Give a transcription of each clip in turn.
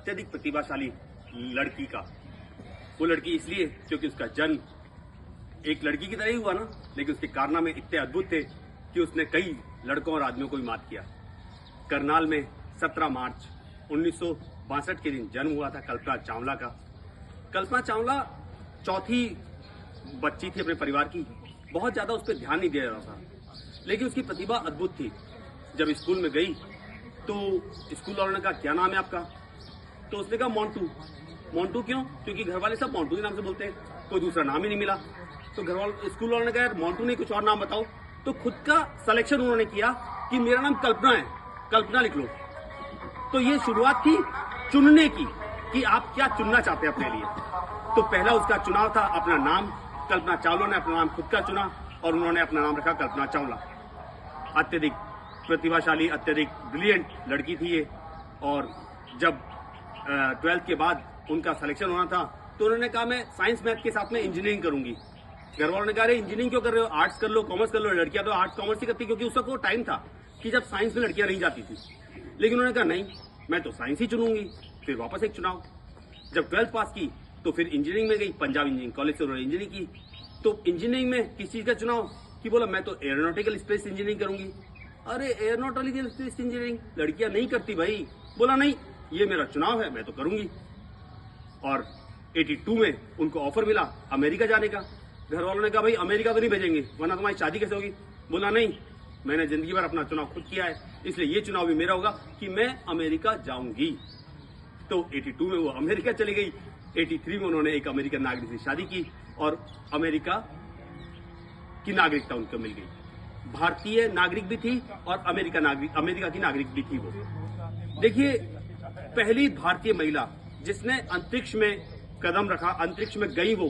अत्यधिक प्रतिभाशाली लड़की का। वो लड़की इसलिए क्योंकि उसका जन्म एक लड़की की तरह ही हुआ ना, लेकिन उसके कारनामे इतने अद्भुत थे कि उसने कई लड़कों और आदमियों को भी मात किया। करनाल में 17 मार्च 1962 के दिन जन्म हुआ था कल्पना चावला का। कल्पना चावला चौथी बच्ची थी अपने परिवार की, बहुत ज्यादा उस पर ध्यान नहीं दिया जा रहा था, लेकिन उसकी प्रतिभा अद्भुत थी। जब स्कूल में गई तो स्कूल वालों ने कहा क्या नाम है आपका, तो उसने कहा मोंटू। मोंटू क्यों? क्योंकि घर वाले सब मोंटू के नाम से बोलते हैं, कोई दूसरा नाम ही नहीं मिला। तो स्कूल वालों ने कहा यार मोंटू नहीं कुछ और नाम बताओ, तो खुद का सिलेक्शन उन्होंने किया कि मेरा नाम कल्पना है, कल्पना लिख लो। तो ये शुरुआत थी चुनने की कि आप क्या चुनना चाहते हैं अपने लिए। तो पहला उसका चुनाव था अपना नाम। कल्पना चावला ने अपना नाम खुद का चुना और उन्होंने अपना नाम रखा कल्पना चावला। अत्यधिक प्रतिभाशाली, अत्यधिक ब्रिलियंट लड़की थी ये। और जब 12th के बाद उनका सिलेक्शन होना था तो उन्होंने कहा मैं साइंस मैथ के साथ में इंजीनियरिंग करूंगी। घर वालों ने कहा अरे इंजीनियरिंग क्यों कर रहे हो, आर्ट्स कर लो, कॉमर्स कर लो। लड़कियां तो आर्ट्स कॉमर्स ही करती, क्योंकि उस वक्त वो टाइम था कि जब साइंस में लड़कियां नहीं जाती थी। लेकिन उन्होंने कहा नहीं, मैं तो साइंस ही चुनूंगी। फिर वापस एक चुनाव। जब 12th पास की तो फिर इंजीनियरिंग में गई, पंजाब इंजीनियरिंग कॉलेज से उन्होंने इंजीनियरिंग की। तो इंजीनियरिंग में किस चीज का चुनाव कि बोला मैं तो एरोनॉटिकल स्पेस इंजीनियरिंग करूंगी। अरे एरोनॉटिकल स्पेस इंजीनियरिंग लड़कियां नहीं करती भाई। बोला नहीं, ये मेरा चुनाव है, मैं तो करूंगी। और 82 में उनको ऑफर मिला अमेरिका जाने का। घर वालों ने कहा भाई अमेरिका तो नहीं भेजेंगे वरना तुम्हारी शादी कैसे होगी। बोला नहीं, मैंने जिंदगी भर अपना चुनाव खुद किया है, इसलिए ये चुनाव भी मेरा होगा कि मैं अमेरिका जाऊंगी। तो 82 में वो अमेरिका चली गई। 83 में उन्होंने एक अमेरिकन नागरिक से शादी की और अमेरिका की नागरिकता उनको मिल गई। भारतीय नागरिक भी थी और अमेरिका की नागरिक भी थी वो। देखिए, पहली भारतीय महिला जिसने अंतरिक्ष में कदम रखा, अंतरिक्ष में गई, वो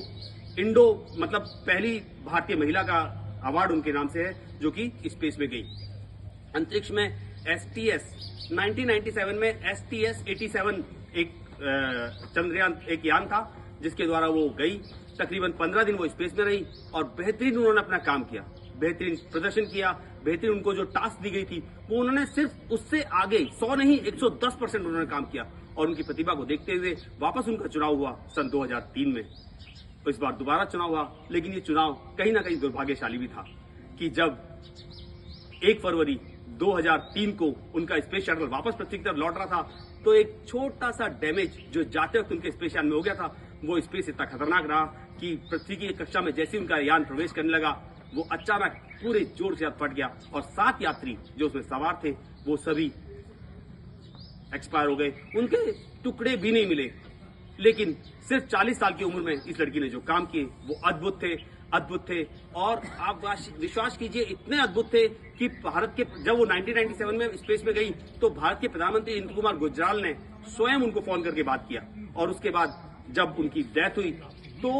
मतलब पहली भारतीय महिला का अवार्ड उनके नाम से है जो कि स्पेस में गई अंतरिक्ष में। STS 1997 में STS 87 एक चंद्रयान, एक यान था जिसके द्वारा वो गई। तकरीबन 15 दिन वो स्पेस में रही और बेहतरीन उन्होंने अपना काम किया, बेहतरीन प्रदर्शन किया, बेहतरीन उनको जो टास्क दी गई थी वो उन्होंने सिर्फ उससे आगे 100 नहीं 110% उन्होंने काम किया। और उनकी प्रतिभा को देखते हुए वापस उनका चुनाव हुआ सन 2003 में। तो इस बार दोबारा चुनाव हुआ, लेकिन ये चुनाव कहीं ना कहीं दुर्भाग्यशाली भी था कि जब 1 फरवरी 2003 को उनका स्पेस शटल वापस पृथ्वी की तरफ लौट रहा था तो एक छोटा सा डैमेज जो जाते वक्त उनके स्पेस यान में हो गया था। वो स्पेस इतना खतरनाक रहा कि पृथ्वी की कक्षा में जैसे उनका यान प्रवेश करने लगा वो अचानक पूरे जोर से फट गया और 7 यात्री जो उसमें सवार थे वो सभी एक्सपायर हो गए, उनके टुकड़े भी नहीं मिले। लेकिन सिर्फ 40 साल की उम्र में इस लड़की ने जो काम किए वो अद्भुत थे। और आप विश्वास कीजिए इतने अद्भुत थे कि भारत के जब वो 1997 में स्पेस में गई तो भारत के प्रधानमंत्री इंदु कुमार गुजराल ने स्वयं उनको फोन करके बात किया। और उसके बाद जब उनकी डेथ हुई तो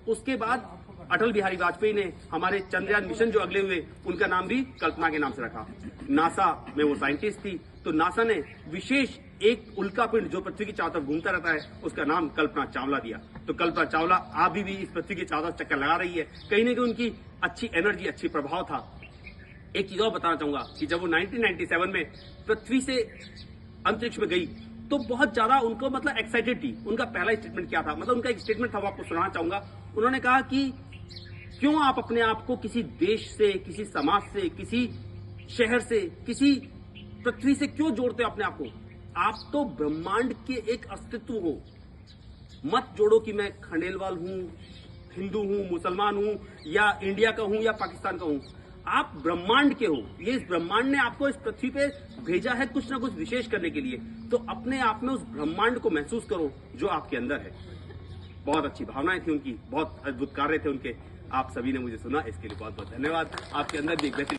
उसके बाद अटल बिहारी वाजपेयी ने हमारे चंद्रयान मिशन जो अगले हुए उनका नाम भी कल्पना के नाम से रखा। नासा में वो साइंटिस्ट थी तो नासा ने विशेष एक उल्कापिंड जो पृथ्वी की चारों तरफ घूमता रहता है उसका नाम कल्पना चावला दिया। तो कल्पना चावला अभी भी इस पृथ्वी की चारों तरफ चक्कर लगा रही है। कहीं ना कहीं उनकी अच्छी एनर्जी, अच्छी प्रभाव था। एक चीज और बताना चाहूंगा कि जब वो 1997 में पृथ्वी से अंतरिक्ष में गई तो बहुत ज्यादा उनको मतलब एक्साइटेड थी। उनका पहला स्टेटमेंट क्या था, मतलब उनका एक स्टेटमेंट था वो आपको सुनाना चाहूंगा। उन्होंने कहा कि क्यों आप अपने आप को किसी देश से, किसी समाज से, किसी शहर से, किसी पृथ्वी से क्यों जोड़ते हो अपने आप को? आप तो ब्रह्मांड के एक अस्तित्व हो। मत जोड़ो कि मैं खंडेलवाल हूं, हिंदू हूं, मुसलमान हूं या इंडिया का हूं या पाकिस्तान का हूं। आप ब्रह्मांड के हो। ये इस ब्रह्मांड ने आपको इस पृथ्वी पे भेजा है कुछ ना कुछ विशेष करने के लिए। तो अपने आप में उस ब्रह्मांड को महसूस करो जो आपके अंदर है। बहुत अच्छी भावनाएं थी उनकी, बहुत अद्भुत कार्य थे उनके। आप सभी ने मुझे सुना, इसके लिए बहुत बहुत धन्यवाद। आपके अंदर भी एक बेहतरीन